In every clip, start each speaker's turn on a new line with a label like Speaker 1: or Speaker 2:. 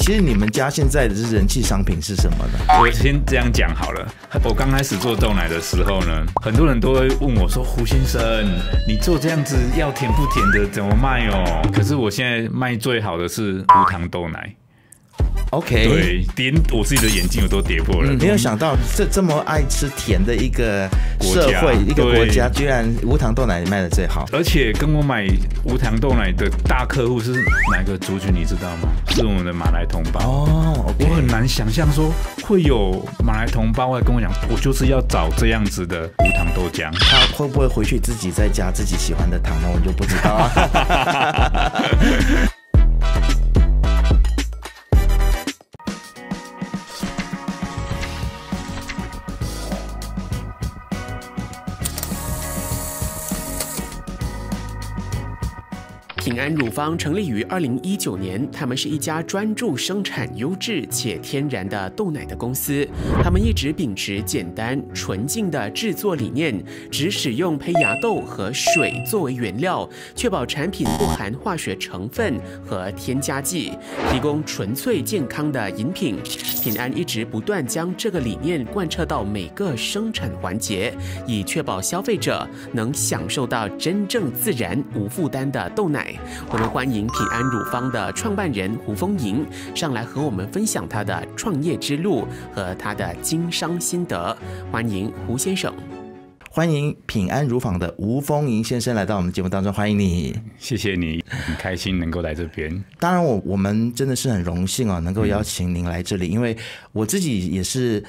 Speaker 1: 其实你们家现在的人气商品是什么呢？
Speaker 2: 我先这样讲好了。我刚开始做豆奶的时候呢，很多人都会问我说：“胡先生，你做这样子要甜不甜的怎么卖哦？”可是我现在卖最好的是无糖豆奶。
Speaker 1: OK，
Speaker 2: 对，连我自己的眼镜我都跌破了。
Speaker 1: 没有想到这么爱吃甜的一个社会一个国家，居然无糖豆奶卖的最好。
Speaker 2: 而且跟我买无糖豆奶的大客户是哪个族群，你知道吗？是我们的马来同胞。
Speaker 1: 哦， okay，
Speaker 2: 我很难想象说会有马来同胞会跟我讲，我就是要找这样子的无糖豆浆。
Speaker 1: 他会不会回去自己再加自己喜欢的糖呢？我就不知道啊。
Speaker 3: 平安乳坊成立于2019年，他们是一家专注生产优质且天然的豆奶的公司。他们一直秉持简单纯净的制作理念，只使用胚芽豆和水作为原料，确保产品不含化学成分和添加剂，提供纯粹健康的饮品。平安一直不断将这个理念贯彻到每个生产环节，以确保消费者能享受到真正自然无负担的豆奶。我们欢迎平安乳坊的创办人胡丰莹上来和我们分享他的创业之路和他的经商心得。欢迎胡先生。
Speaker 1: 欢迎平安乳坊的吴丰莹先生来到我们节目当中，欢迎你。
Speaker 2: 谢谢你，很开心能够来这边。
Speaker 1: 当然我们真的是很荣幸哦，能够邀请您来这里，因为我自己也是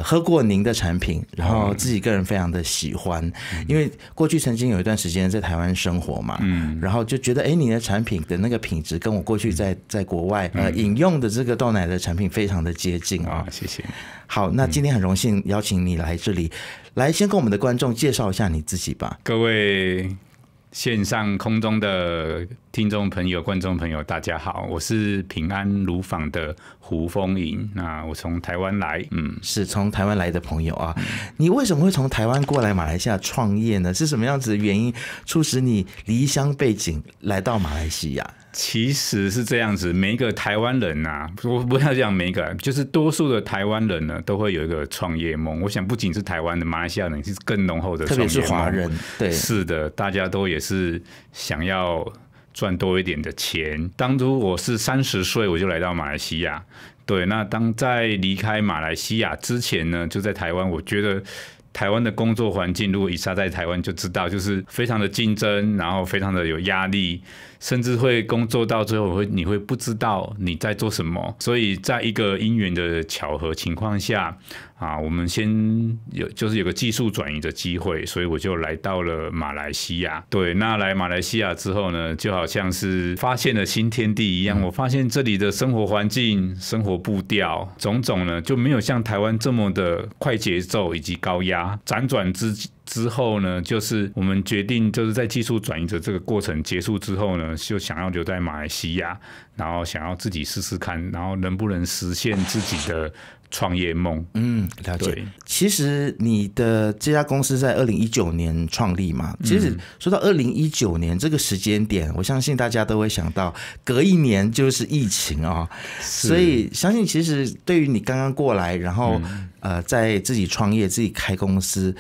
Speaker 1: 喝过您的产品，然后自己个人非常的喜欢，因为过去曾经有一段时间在台湾生活嘛，然后就觉得你的产品的那个品质跟我过去在国外饮用的这个豆奶的产品非常的接近啊。
Speaker 2: 谢谢。
Speaker 1: 好，那今天很荣幸邀请你来这里，来先跟我们的观众介绍一下你自己吧。
Speaker 2: 各位线上空中的听众朋友、观众朋友，大家好，我是平安乳坊的胡丰莹。那我从台湾来，
Speaker 1: 是从台湾来的朋友啊。你为什么会从台湾过来马来西亚创业呢？是什么样子的原因促使你离乡背井来到马来西亚？
Speaker 2: 其实是这样子，每一个台湾人呐，我不要讲每一个，就是多数的台湾人呢，都会有一个创业梦。我想不仅是台湾的，马来西亚人是更浓厚的创业梦，
Speaker 1: 特别是华人。对，
Speaker 2: 是的，大家都也是想要赚多一点的钱。当初我是30岁我就来到马来西亚，对，那当在离开马来西亚之前呢，就在台湾，我觉得台湾的工作环境，如果一下在台湾就知道，就是非常的竞争，然后非常的有压力，甚至会工作到最后你会不知道你在做什么。所以在一个因缘的巧合情况下我们先有个技术转移的机会，所以我就来到了马来西亚。对，那来马来西亚之后呢，就好像是发现了新天地一样。我发现这里的生活环境、生活步调种种呢，就没有像台湾这么的快节奏以及高压。辗转之后呢，就是我们决定就是在技术转移的这个过程结束之后呢，就想要留在马来西亚，然后想要自己试试看，然后能不能实现自己的创业梦。
Speaker 1: 了解。其实你的这家公司在2019年创立嘛，其实说到2019年这个时间点，我相信大家都会想到隔一年就是疫情所以相信其实对于你刚刚过来，然后在自己创业、自己开公司，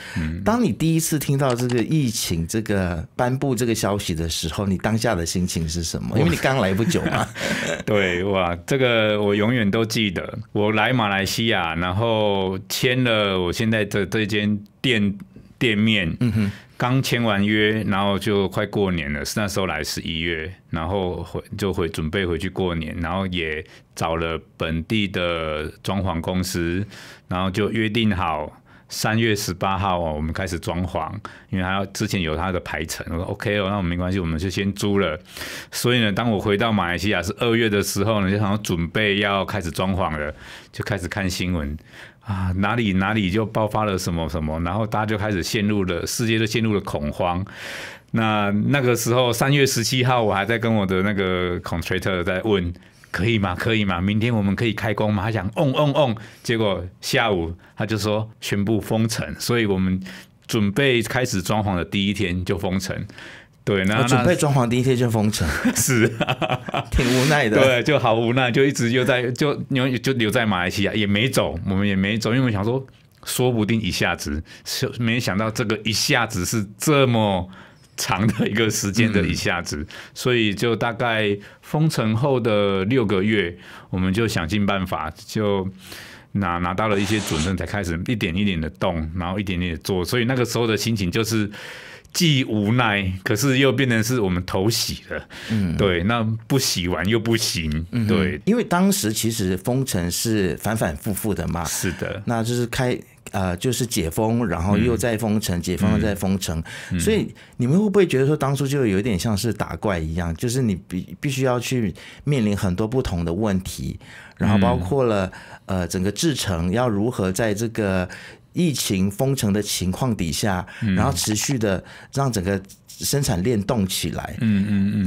Speaker 1: 当你第一次听到这个疫情这个颁布这个消息的时候，你当下的心情是什么？因为你刚来不久嘛。
Speaker 2: 对，哇，这个我永远都记得。我来马来西亚，然后签了我现在的这间店面，刚签完约，然后就快过年了。那时候来11月，然后准备回去过年，然后也找了本地的装潢公司，然后就约定好3月18号我们开始装潢，因为之前有他的排程，我说 OK 那我们没关系，我们就先租了。所以呢，当我回到马来西亚是2月的时候呢，就想要准备要开始装潢了，就开始看新闻哪里就爆发了什么什么，然后大家就开始世界就陷入了恐慌。那个时候3月17号，我还在跟我的那个 contractor 在问。可以吗？明天我们可以开工吗？他讲结果下午他就说宣布封城，所以我们准备开始装潢的第一天就封城。对，那
Speaker 1: 准备装潢第一天就封城，
Speaker 2: 是
Speaker 1: 挺无奈的。
Speaker 2: 对，就好无奈，就一直就留在马来西亚，也没走，我们也没走，因为我们想说，说不定一下子，没想到这个一下子是这么长的一个时间的一下子，所以就大概封城后的6个月，我们就想尽办法就。拿到了一些准证，才开始一点一点的动，然后一点点的做，所以那个时候的心情就是既无奈，可是又变成是我们头洗了，对，那不洗完又不行，对，
Speaker 1: 因为当时其实封城是反反复复的嘛，
Speaker 2: 是的，
Speaker 1: 那就是就是解封，然后又再封城，解封又再封城，所以你们会不会觉得说当初就有点像是打怪一样，就是你必须要去面临很多不同的问题，然后包括了整个制程要如何在这个疫情封城的情况底下，然后持续的让整个生产链动起来。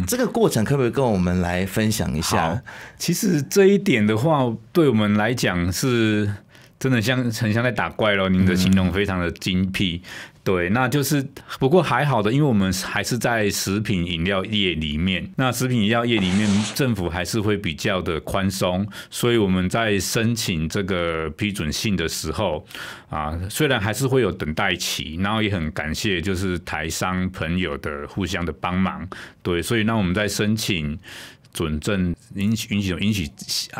Speaker 1: 这个过程可不可以跟我们来分享一下？
Speaker 2: 其实这一点的话，对我们来讲是真的很像在打怪咯，您的形容非常的精辟。对，那就是不过还好的，因为我们还是在食品饮料业里面，那食品饮料业里面政府还是会比较的宽松，所以我们在申请这个批准信的时候虽然还是会有等待期，然后也很感谢就是台商朋友的互相的帮忙，对，所以那我们在申请准证允许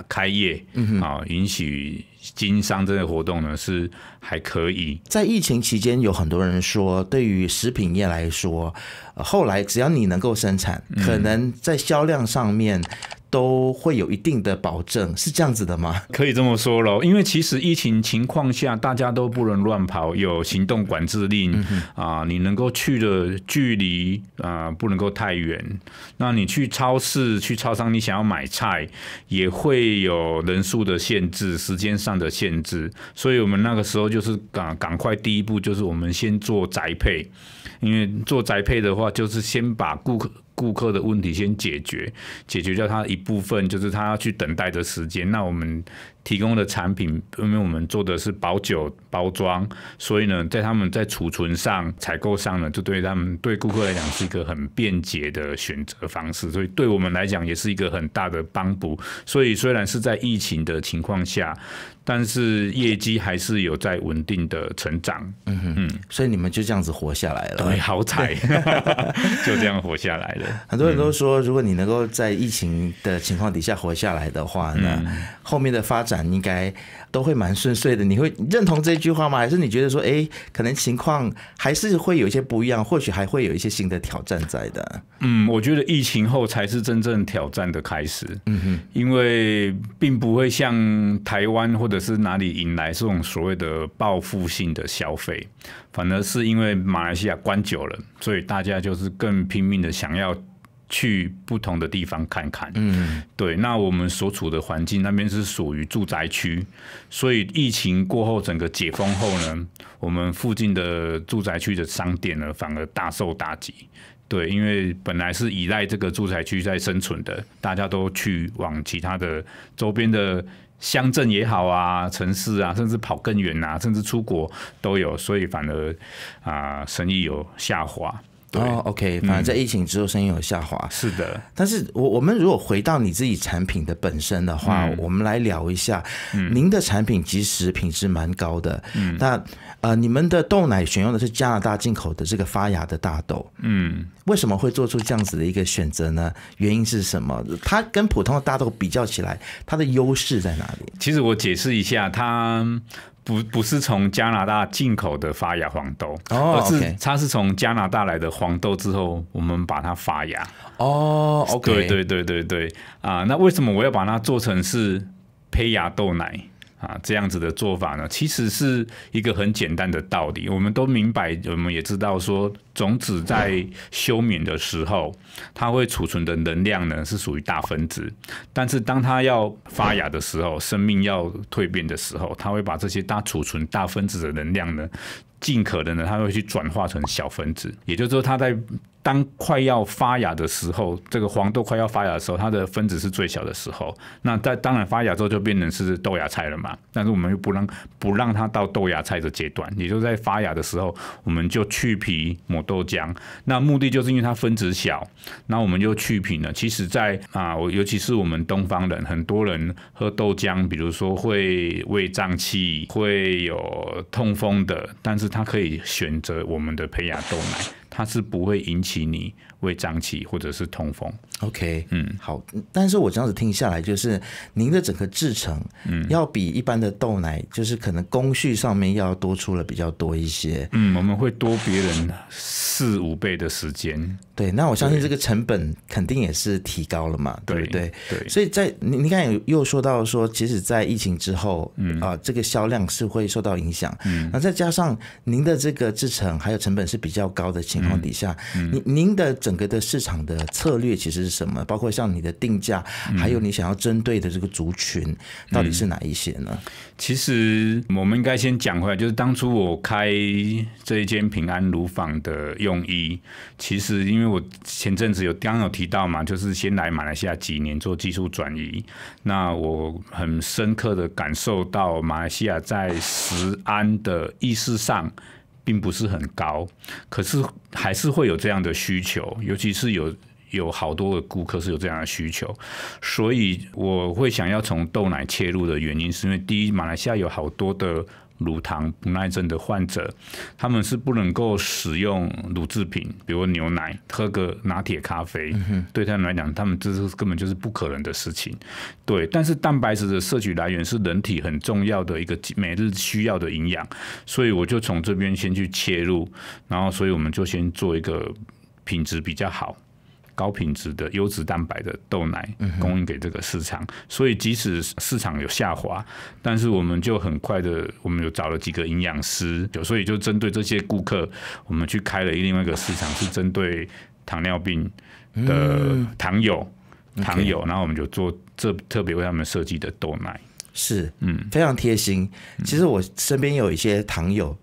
Speaker 2: 开业允许经商这个活动呢是还可以。
Speaker 1: 在疫情期间，有很多人说，对于食品业来说，后来只要你能够生产，可能在销量上面都会有一定的保证，是这样子的吗？
Speaker 2: 可以这么说咯，因为其实疫情情况下，大家都不能乱跑，有行动管制令你能够去的距离不能够太远。那你去超市、去超商，你想要买菜，也会有人数的限制、时间上的限制。所以我们那个时候就是赶快第一步就是我们先做宅配，因为做宅配的话，就是先把顾客的问题先解决掉他一部分，就是他要去等待的时间。那我们提供的产品，因为我们做的是保酒包装，所以呢，在他们在储存上、采购上呢，就对顾客来讲是一个很便捷的选择方式，所以对我们来讲也是一个很大的帮补。所以虽然是在疫情的情况下，但是业绩还是有在稳定的成长。
Speaker 1: 所以你们就这样子活下来了。
Speaker 2: 对，好彩，就这样活下来了。
Speaker 1: 很多人都说，如果你能够在疫情的情况底下活下来的话呢，后面的发展应该都会蛮顺遂的。你会认同这句话吗？还是你觉得说，可能情况还是会有一些不一样，或许还会有一些新的挑战在的？
Speaker 2: 我觉得疫情后才是真正挑战的开始。因为并不会像台湾或者是哪里引来这种所谓的报复性的消费，反而是因为马来西亚关久了，所以大家就是更拼命的想要去不同的地方看看。对，那我们所处的环境那边是属于住宅区，所以疫情过后整个解封后呢，我们附近的住宅区的商店呢反而大受打击。对，因为本来是依赖这个住宅区在生存的，大家都去往其他的周边的乡镇也好城市甚至跑更远甚至出国都有，所以反而生意有下滑。
Speaker 1: OK， 反正在疫情之后生意有下滑。
Speaker 2: 是的，
Speaker 1: 但是我们如果回到你自己产品的本身的话，我们来聊一下，您的产品其实品质蛮高的。那你们的豆奶选用的是加拿大进口的这个发芽的大豆。为什么会做出这样子的一个选择呢？原因是什么？它跟普通的大豆比较起来，它的优势在哪里？
Speaker 2: 其实我解释一下，它不是从加拿大进口的发芽黄豆，而是它是从加拿大来的黄豆之后，我们把它发芽。
Speaker 1: OK，
Speaker 2: 对那为什么我要把它做成是胚芽豆奶？这样子的做法呢，其实是一个很简单的道理。我们都明白，我们也知道说，种子在休眠的时候，它会储存的能量呢是属于大分子，但是当它要发芽的时候，生命要蜕变的时候，它会把这些储存大分子的能量呢，尽可能的它会去转化成小分子，也就是说，它在当快要发芽的时候，这个黄豆快要发芽的时候，它的分子是最小的时候。那当然发芽之后就变成是豆芽菜了嘛。但是我们又不让它到豆芽菜的阶段，也就是在发芽的时候，我们就去皮抹豆浆。那目的就是因为它分子小，那我们就去皮呢。其实尤其是我们东方人，很多人喝豆浆，比如说会胃胀气，会有痛风的，但是他可以选择我们的胚芽豆奶，它是不会引起你胃胀气或者是痛风。
Speaker 1: OK， 好。但是我这样子听下来，就是您的整个制程，要比一般的豆奶，就是可能工序上面要多出了比较多一些。
Speaker 2: 我们会多别人4-5倍的时间。
Speaker 1: 对，那我相信这个成本肯定也是提高了嘛，对不对？
Speaker 2: 对。
Speaker 1: 所以在你刚才又说到说，其实，在疫情之后，这个销量是会受到影响。那再加上您的这个制程还有成本是比较高的情况底下，您的整个的市场的策略其实是什么？包括像你的定价，还有你想要针对的这个族群，到底是哪一些呢？
Speaker 2: 其实我们应该先讲回来，就是当初我开这一间平安乳坊的用意，其实因为我前阵子刚刚有提到嘛，就是先来马来西亚几年做技术转移，那我很深刻的感受到马来西亚在食安的意识上并不是很高，可是还是会有这样的需求，尤其是有好多的顾客是有这样的需求，所以我会想要从豆奶切入的原因，是因为第一，马来西亚有好多的乳糖不耐症的患者，他们是不能够使用乳制品，比如牛奶，喝个拿铁咖啡，对他们来讲，他们这是根本就是不可能的事情。对，但是蛋白质的摄取来源是人体很重要的一个每日需要的营养，所以我就从这边先去切入，然后所以我们就先做一个品质比较好、高品质的优质蛋白的豆奶供应给这个市场，所以即使市场有下滑，但是我们就很快的，我们有找了几个营养师，所以就针对这些顾客，我们去开了另外一个市场，是针对糖尿病的糖友，然后我们就做特别为他们设计的豆奶。
Speaker 1: 是，非常贴心。其实我身边有一些糖友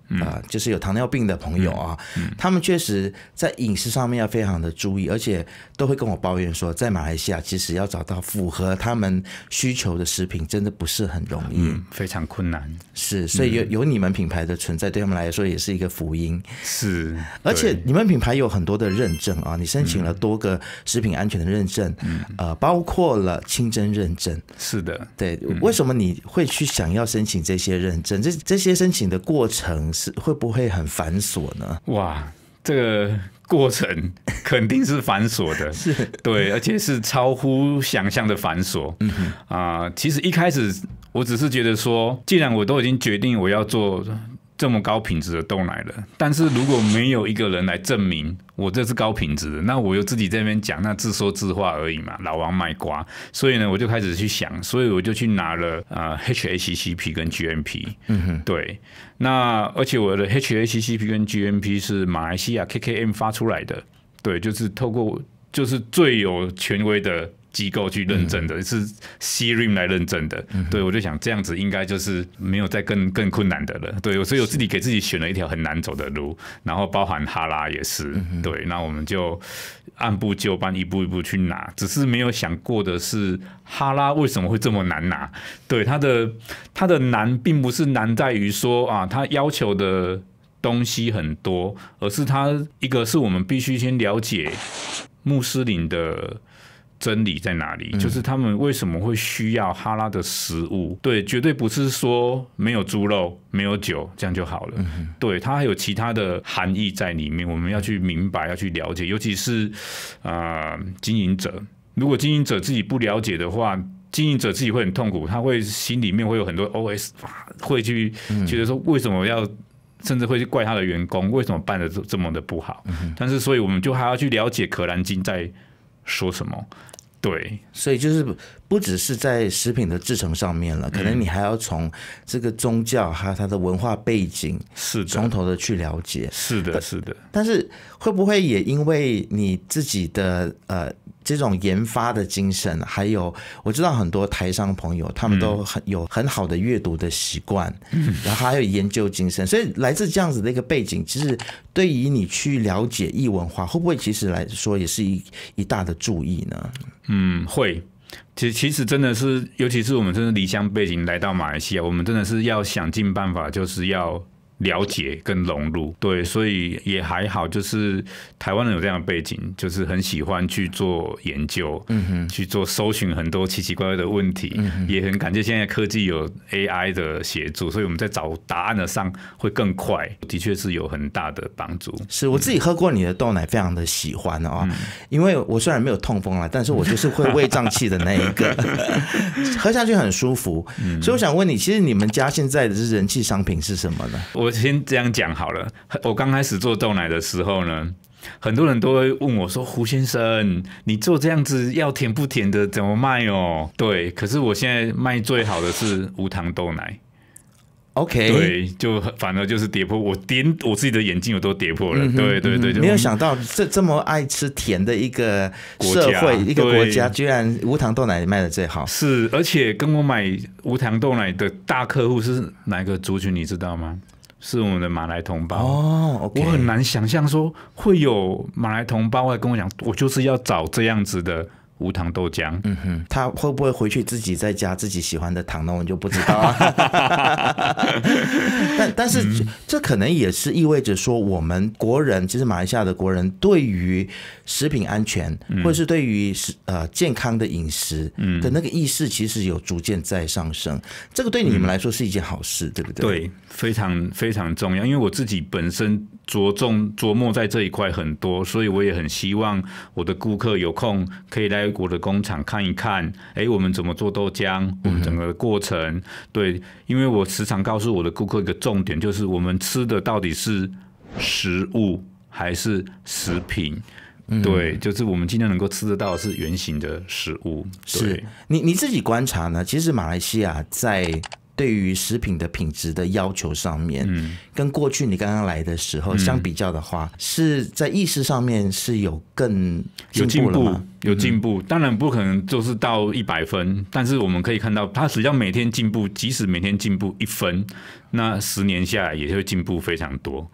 Speaker 1: 就是有糖尿病的朋友啊，他们确实在饮食上面要非常的注意，而且都会跟我抱怨说，在马来西亚其实要找到符合他们需求的食品，真的不是很容易，
Speaker 2: 非常困难。
Speaker 1: 是，所以有你们品牌的存在，对他们来说也是一个福音。
Speaker 2: 是，
Speaker 1: 而且你们品牌有很多的认证啊，你申请了多个食品安全的认证，包括了清真认证。
Speaker 2: 是的，
Speaker 1: 对，为什么你会去想要申请这些认证？这些申请的过程会不会很繁琐呢？
Speaker 2: 哇，这个过程肯定是繁琐的，是，对，而且是超乎想象的繁琐。其实一开始我只是觉得说，既然我都已经决定我要做这么高品质的豆奶了，但是如果没有一个人来证明我这是高品质的，那我又自己在那边讲，那自说自话而已嘛，老王卖瓜。所以呢，我就开始去想，所以我就去拿了HACCP 跟 GMP。对，那而且我的 HACCP 跟 GMP 是马来西亚 KKM 发出来的，对，就是透过就是最有权威的机构去认证的，是 CRIM 来认证的。对，我就想这样子应该就是没有再更困难的了。对，所以我自己给自己选了一条很难走的路，然后包含哈拉也是。对，那我们就按部就班，一步一步去拿。只是没有想过的是，哈拉为什么会这么难拿？对，它的难并不是难在于说它要求的东西很多，而是它一个是我们必须先了解穆斯林的真理在哪里，就是他们为什么会需要哈拉的食物。对，绝对不是说没有猪肉没有酒这样就好了。对，它还有其他的含义在里面，我们要去明白，要去了解，尤其是经营者，如果经营者自己不了解的话，经营者自己会很痛苦，他会心里面会有很多 OS， 会去觉得说为什么要，甚至会去怪他的员工为什么办得这么的不好。但是所以我们就还要去了解可兰经在说什么。对，
Speaker 1: 所以就是不只是在食品的制成上面了，可能你还要从这个宗教还有它的文化背景，
Speaker 2: 是的，
Speaker 1: 从头的去了解。
Speaker 2: 是的，是的。
Speaker 1: 但是会不会也因为你自己的这种研发的精神，还有我知道很多台商朋友他们都有很好的阅读的习惯，然后还有研究精神，所以来自这样子的一个背景，其实对于你去了解异文化，会不会其实来说也是一大的注意呢？
Speaker 2: 会。其实真的是，尤其是我们真的离乡背景来到马来西亚，我们真的是要想尽办法，就是要了解跟融入。对，所以也还好，就是台湾人有这样的背景，就是很喜欢去做研究，去做搜寻很多奇奇怪怪的问题，也很感谢现在科技有 AI 的协助，所以我们在找答案的上会更快，的确是有很大的帮助。
Speaker 1: 是我自己喝过你的豆奶，非常的喜欢哦，因为我虽然没有痛风啦，但是我就是会胃胀气的那一个，喝下去很舒服。所以我想问你，其实你们家现在的人气商品是什么呢？
Speaker 2: 我先这样讲好了。我刚开始做豆奶的时候呢，很多人都会问我说：“胡先生，你做这样子要甜不甜的，怎么卖哦？”对，可是我现在卖最好的是无糖豆奶。
Speaker 1: OK，
Speaker 2: 对，就反而就是跌破我自己的眼镜，我都跌破了。对对对，
Speaker 1: 没有想到这么爱吃甜的一个社会一个国家，居然无糖豆奶卖的最好。
Speaker 2: 是，而且跟我买无糖豆奶的大客户是哪个族群，你知道吗？是我们的马来同胞
Speaker 1: 哦，
Speaker 2: 我很难想象说会有马来同胞会跟我讲，我就是要找这样子的无糖豆浆。
Speaker 1: 他会不会回去自己再加自己喜欢的糖呢？我就不知道啊。但是这可能也是意味着说，我们国人，其实马来西亚的国人对于食品安全，或者是对于健康的饮食的那个意识，其实有逐渐在上升。这个对你们来说是一件好事，对不对？
Speaker 2: 对，非常非常重要。因为我自己本身琢磨在这一块很多，所以我也很希望我的顾客有空可以来我的工厂看一看，我们怎么做豆浆，我们整个过程。对，因为我时常告诉我的顾客一个重点，就是我们吃的到底是食物还是食品。对，就是我们尽量能够吃得到的是原型的食物。
Speaker 1: 是你自己观察呢？其实马来西亚在对于食品的品质的要求上面，跟过去你刚刚来的时候相比较的话，是在意识上面是有更进步了吗？
Speaker 2: 有进步，当然不可能就是到100分，但是我们可以看到，它只要每天进步，即使每天进步1分，那10年下来也会进步非常多。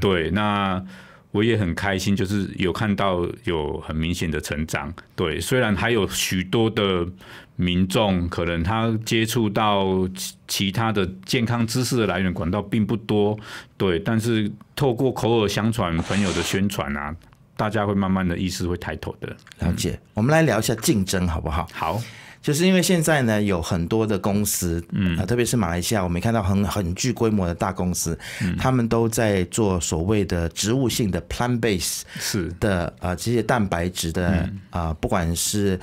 Speaker 2: 对，那我也很开心，就是有看到有很明显的成长。对，虽然还有许多的民众可能他接触到其他的健康知识的来源管道并不多，对，但是透过口耳相传、朋友的宣传啊，大家会慢慢的意识会抬头的。
Speaker 1: 了解，我们来聊一下竞争好不好？
Speaker 2: 好。
Speaker 1: 就是因为现在呢，有很多的公司，特别是马来西亚，我们看到很具规模的大公司，他们都在做所谓的植物性的 plant base 的这些蛋白质的不管是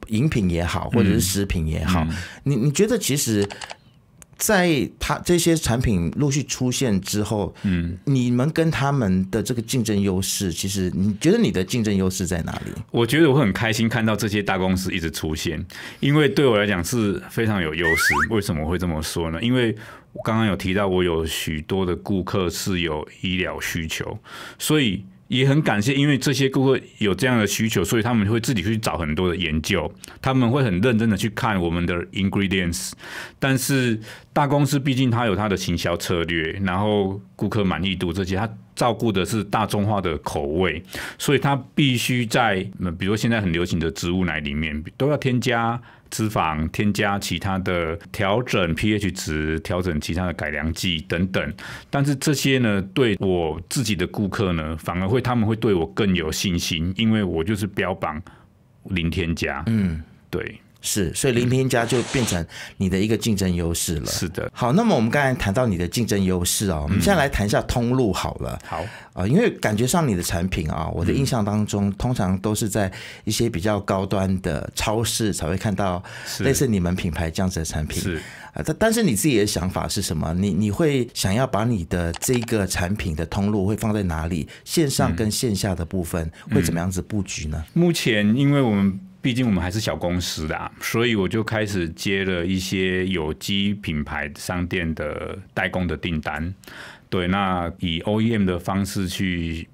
Speaker 1: 饮品也好，或者是食品也好，你觉得其实在这些产品陆续出现之后，你们跟他们的这个竞争优势，其实你觉得你的竞争优势在哪里？
Speaker 2: 我觉得我会很开心看到这些大公司一直出现，因为对我来讲是非常有优势。为什么会这么说呢？因为我刚刚有提到，我有许多的顾客是有医疗需求，所以也很感谢，因为这些顾客有这样的需求，所以他们会自己去找很多的研究，他们会很认真的去看我们的 ingredients。但是大公司毕竟它有它的行销策略，然后顾客满意度这些，它照顾的是大众化的口味，所以它必须在比如说现在很流行的植物奶里面都要添加脂肪，添加其他的调整 pH 值，调整其他的改良剂等等。但是这些呢，对我自己的顾客呢，反而他们会对我更有信心，因为我就是标榜零添加。对。
Speaker 1: 是，所以零添加就变成你的一个竞争优势了。
Speaker 2: 是的。
Speaker 1: 好，那么我们刚才谈到你的竞争优势我们现在来谈一下通路好了。
Speaker 2: 好。
Speaker 1: 因为感觉上你的产品我的印象当中，通常都是在一些比较高端的超市才会看到类似你们品牌这样子的产品。
Speaker 2: 是。
Speaker 1: 但是你自己的想法是什么？你会想要把你的这个产品的通路会放在哪里？线上跟线下的部分会怎么样子布局呢？
Speaker 2: 目前因为我们毕竟我们还是小公司啦，所以我就开始接了一些有机品牌商店的代工的订单。对，那以 OEM 的方式去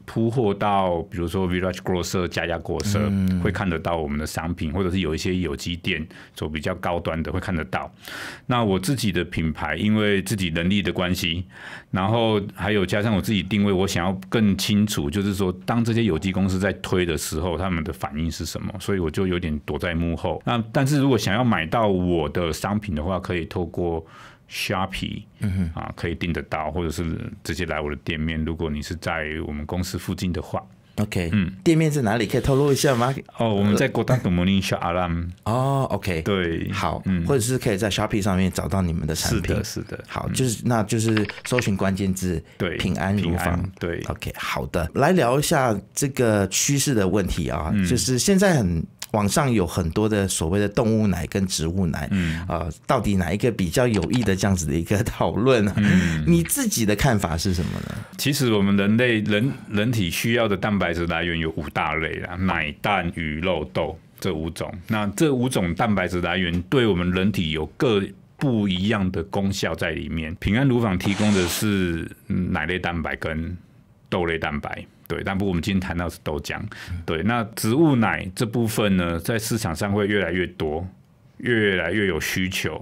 Speaker 2: 铺货到，比如说 Village Grocer、家家果社会看得到我们的商品，或者是有一些有机店走比较高端的会看得到。那我自己的品牌，因为自己能力的关系，然后还有加上我自己定位，我想要更清楚，就是说当这些有机公司在推的时候，他们的反应是什么，所以我就有点躲在幕后。那但是如果想要买到我的商品的话，可以透过Shopee 可以订得到，或者是直接来我的店面。如果你是在我们公司附近的话
Speaker 1: ，OK，店面在哪里？可以透露一下吗？
Speaker 2: 我们在国大东门林小阿兰。
Speaker 1: OK，
Speaker 2: 对，
Speaker 1: 好，或者是可以在 Shopee 上面找到你们的产品。
Speaker 2: 是的，
Speaker 1: 好，那就是搜寻关键字，
Speaker 2: 对，
Speaker 1: 平安乳坊。
Speaker 2: 对
Speaker 1: ，OK， 好的，来聊一下这个趋势的问题啊，就是现在网上有很多的所谓的动物奶跟植物奶，到底哪一个比较有益的这样子的一个讨论啊？你自己的看法是什么呢？
Speaker 2: 其实我们人体需要的蛋白质来源有5大类啦，奶、蛋、鱼、肉、豆这5种。那这5种蛋白质来源对我们人体有各不一样的功效在里面。平安乳坊提供的是奶类蛋白跟豆类蛋白。对，但不过我们今天谈到是豆浆。对，那植物奶这部分呢，在市场上会越来越多，越来越有需求。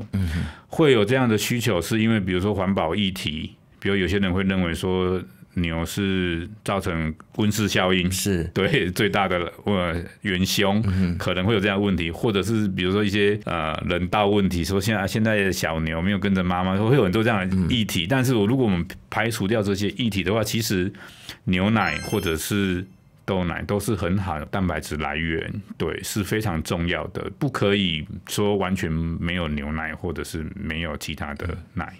Speaker 2: 会有这样的需求，是因为比如说环保议题，比如有些人会认为说牛是造成温室效应，
Speaker 1: 是
Speaker 2: 对最大的元凶，可能会有这样的问题，或者是比如说一些人道问题，说现在的小牛没有跟着妈妈，会有很多这样的议题。但是如果我们排除掉这些议题的话，其实牛奶或者是豆奶都是很好的蛋白质来源，对，是非常重要的，不可以说完全没有牛奶或者是没有其他的奶。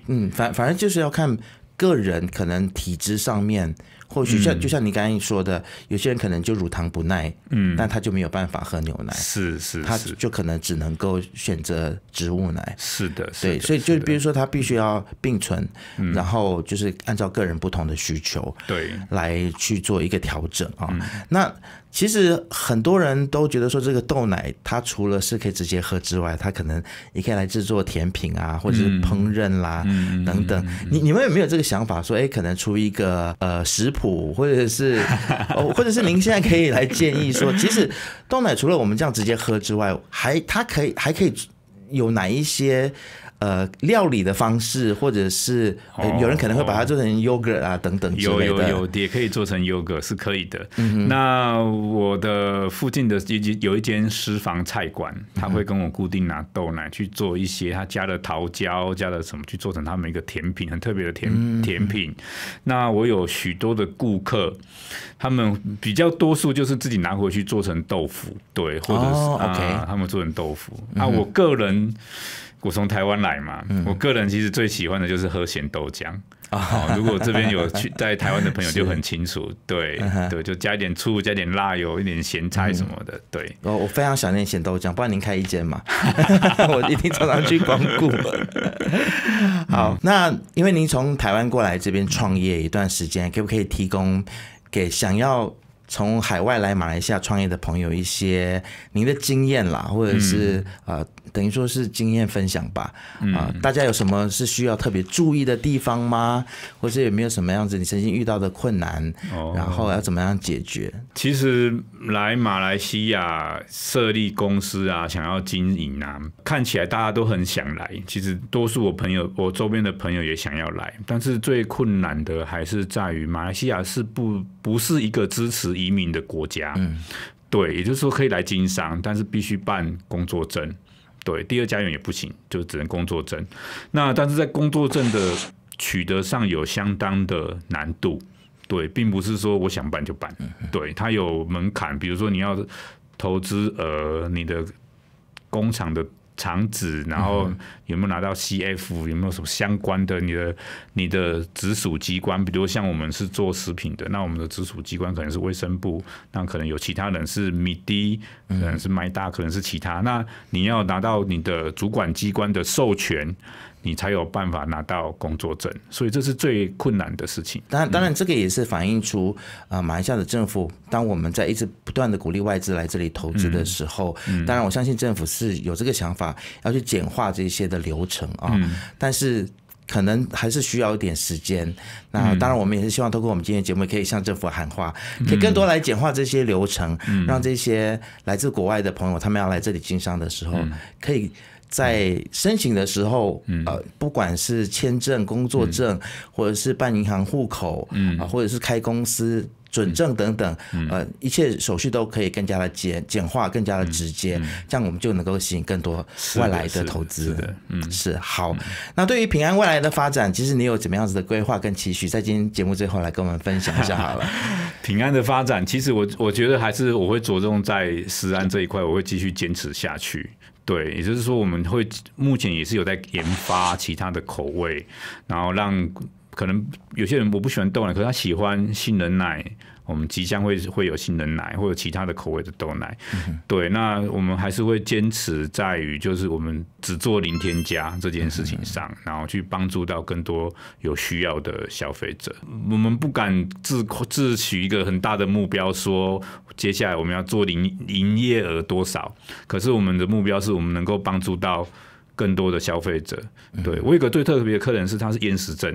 Speaker 1: 反正就是要看个人可能体质上面，或许就像你刚才说的，有些人可能就乳糖不耐，但他就没有办法喝牛奶，
Speaker 2: 是，
Speaker 1: 他就可能只能够选择植物奶。
Speaker 2: 是的，
Speaker 1: 对，所以就比如说他必须要并存，然后就是按照个人不同的需求，
Speaker 2: 对，
Speaker 1: 来去做一个调整啊。那其实很多人都觉得说，这个豆奶它除了是可以直接喝之外，它可能也可以来制作甜品啊，或者是烹饪啦，等等。你们有没有这个想法说，可能出一个食谱，或者是您现在可以来建议说，其实豆奶除了我们这样直接喝之外，还可以有哪一些料理的方式，或者是有人可能会把它做成 yogurt 啊等等之类的。
Speaker 2: 有也可以做成 yogurt 是可以的。那我的附近的有一间私房菜馆，他会跟我固定拿豆奶去做一些他加了桃胶，加了什么去做成他们一个甜品，很特别的甜品。那我有许多的顾客，他们比较多数就是自己拿回去做成豆腐，对，或者是他们做成豆腐。我个人。我从台湾来嘛，我个人其实最喜欢的就是喝咸豆浆。如果这边有在台湾的朋友就很清楚，对，就加一点醋，加点辣油，一点咸菜什么的，对。
Speaker 1: 我非常想念咸豆浆，不然您开一间嘛，我一定常常去光顾。好，那因为您从台湾过来这边创业一段时间，可不可以提供给想要从海外来马来西亚创业的朋友一些您的经验啦，或者是等于说是经验分享吧。大家有什么是需要特别注意的地方吗？或者有没有什么样子你曾经遇到的困难，然后要怎么样解决？
Speaker 2: 其实来马来西亚设立公司啊，想要经营啊，看起来大家都很想来。其实多数我周边的朋友也想要来，但是最困难的还是在于马来西亚是不是一个支持移民的国家。对，也就是说可以来经商，但是必须办工作证。对，第二家园也不行，就只能工作证。但是在工作证的取得上有相当的难度。对，并不是说我想办就办。对，它有门槛，比如说你要投资你的工厂的厂址，然后有没有拿到 CF， 有没有什么相关的你的直属机关，比如像我们是做食品的，那我们的直属机关可能是卫生部，那可能有其他人是MIDI，可能是麦大，可能是其他，那你要拿到你的主管机关的授权，你才有办法拿到工作证，所以这是最困难的事情。
Speaker 1: 当然，这个也是反映出马来西亚的政府，当我们在一直不断的鼓励外资来这里投资的时候，当然我相信政府是有这个想法，要去简化这些的流程啊，但是可能还是需要一点时间。那当然，我们也是希望透过我们今天的节目，可以向政府喊话，可以更多来简化这些流程，让这些来自国外的朋友，他们要来这里经商的时候，可以在申请的时候，不管是签证、工作证，或者是办银行户口，或者是开公司准证等等，一切手续都可以更加的简化，更加的直接，这样我们就能够吸引更多外来的投资。是好。那对于平安未来的发展，其实你有怎么样子的规划跟期许？在今天节目最后来跟我们分享一下好了。
Speaker 2: 平安的发展，其实我觉得还是我会着重在食安这一块，我会继续坚持下去。对，也就是说，我们会目前也是有在研发其他的口味，然后让可能有些人我不喜欢豆奶，可是他喜欢杏仁奶，我们即将会有杏仁奶或者其他的口味的豆奶。对，那我们还是会坚持在于就是我们只做零添加这件事情上，然后去帮助到更多有需要的消费者。我们不敢自诩一个很大的目标，说接下来我们要做营业额多少，可是我们的目标是我们能够帮助到更多的消费者。对，我有一个最特别的客人是他是厌食症，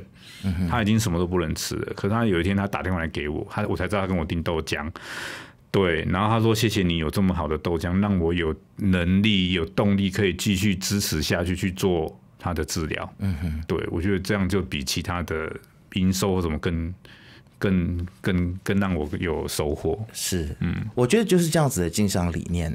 Speaker 2: 他已经什么都不能吃了，可是他有一天他打电话来给我，我才知道他跟我订豆浆。对，然后他说谢谢你有这么好的豆浆，让我有能力有动力可以继续支持下去去做他的治疗。对，我觉得这样就比其他的营收或什么更让我有收获。
Speaker 1: 是，我觉得就是这样子的经商理念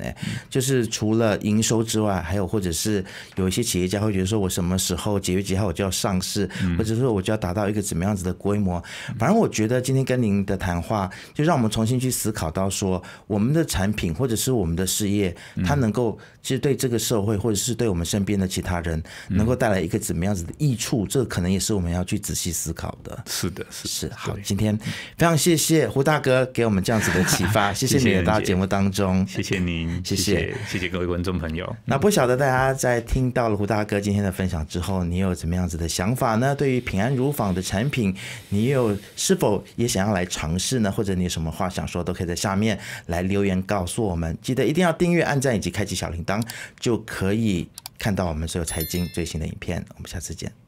Speaker 1: 就是除了营收之外，还有或者是有一些企业家会觉得说，我什么时候几月几号我就要上市，或者说我就要达到一个怎么样子的规模。反正我觉得今天跟您的谈话，就让我们重新去思考到说，我们的产品或者是我们的事业，它能够其实对这个社会或者是对我们身边的其他人，能够带来一个怎么样子的益处，这可能也是我们要去仔细思考的。
Speaker 2: 是的，
Speaker 1: 是好，今天非常谢谢胡大哥给我们这样子的启发，谢谢你来到节目当中，
Speaker 2: 谢谢您，谢谢各位观众朋友。
Speaker 1: 那不晓得大家在听到了胡大哥今天的分享之后，你有怎么样子的想法呢？对于平安乳坊的产品，你是否也想要来尝试呢？或者你有什么话想说，都可以在下面来留言告诉我们。记得一定要订阅、按赞以及开启小铃铛，就可以看到我们所有财经最新的影片。我们下次见。